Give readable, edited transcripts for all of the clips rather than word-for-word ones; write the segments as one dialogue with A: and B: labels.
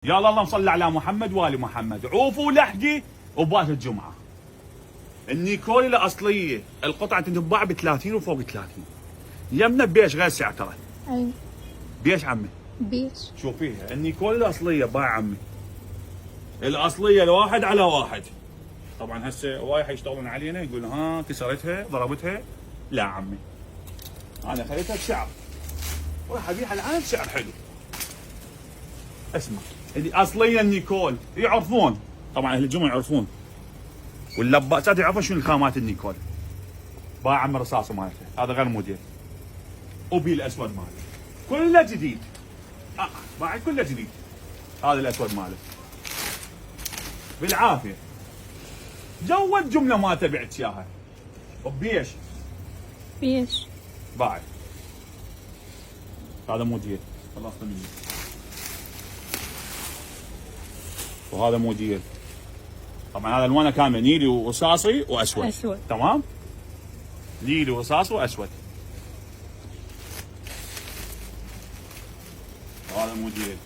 A: يا الله اللهم صل على محمد وآل محمد. عوفوا لحقي وبات الجمعة. النيكول الأصلية القطعة تنباع ب 30 وفوق 30. يمنا بيش غير سعر ترى.
B: اي
A: بيش عمي؟
B: بيش.
A: شوفيها النيكول الأصلية باع عمي. الأصلية الواحد على واحد. طبعا هسه وايد حيشتغلون علينا يقول ها كسرتها ضربتها. لا عمي. أنا خليتها بسعر. وراح أبيعها الآن بسعر حلو. اسمع اللي اصليا النيكول يعرفون، طبعا اهل الجمعه يعرفون واللباسات يعرفون شنو الخامات النيكول. باع عم رصاصه مالته هذا غير موديل وبي الاسود ماله كله جديد. باع كله جديد. هذا الاسود ماله بالعافيه. جود جمله ما تبعت اياها وبيش
B: بيش.
A: باع. هذا موديل خلصت منه. وهذا موديل. طبعا هذا الوانه كامله نيلي ورصاصي واسود.
B: اسود.
A: تمام. نيلي ورصاصي واسود. وهذا موديل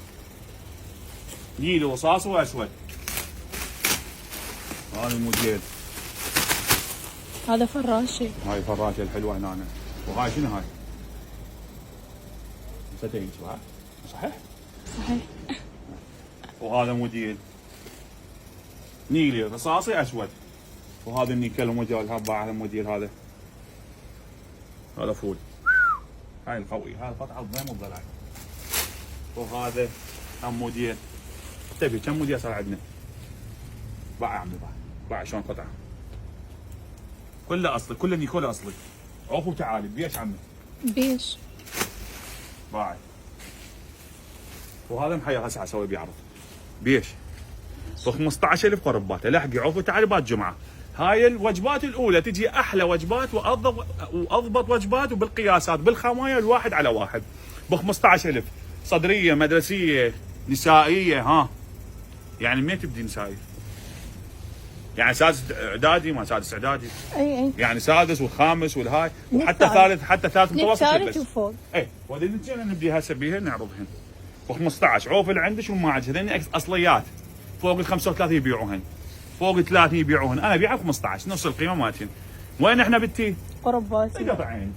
A: نيلي ورصاصي واسود. هذا الموديل.
B: هذا فراشي.
A: هاي فراشه الحلوه هنا. وهاي شنو هاي؟ ستين صحيح؟
B: صحيح.
A: وهذا موديل نيلي رصاصي اسود. وهذا النيكل موديل باع هذا الموديل هذا فول. هاي القوي هاي القطعه الضيم والضلع. وهذا هم موديل. تبي كم موديل صار عندنا؟ باع يا عمي باع شلون قطعه؟ كله اصلي كله نيكول اصلي. عوفوا تعالي بيش عمي؟
B: بيش.
A: باع. وهذا محير هسه اسوي بيه عرض. بيش؟ ب 15000 قربات. لحقي عوفوا تعالي بات جمعه. هاي الوجبات الاولى تجي احلى وجبات واضبط وجبات وبالقياسات بالخمايه الواحد على واحد ب 15000. صدريه مدرسيه نسائيه ها. يعني متى تبدي نسائي؟ يعني سادس اعدادي ما سادس اعدادي.
B: اي
A: يعني سادس والخامس والهاي وحتى ثالث حتى ثالث متوسط.
B: ثالث وفوق.
A: اي وهذول نجينا نبدي هسه بيها نعرضهن ب 15. عوف اللي عندك وما عندك هذين اصليات. فوق ال 35 يبيعوهن. فوق ال 30 يبيعوهن. انا ابيعها ب 15 نص القيمه مالتهن. وين احنا بالتي؟
B: قربات.
A: قطعين.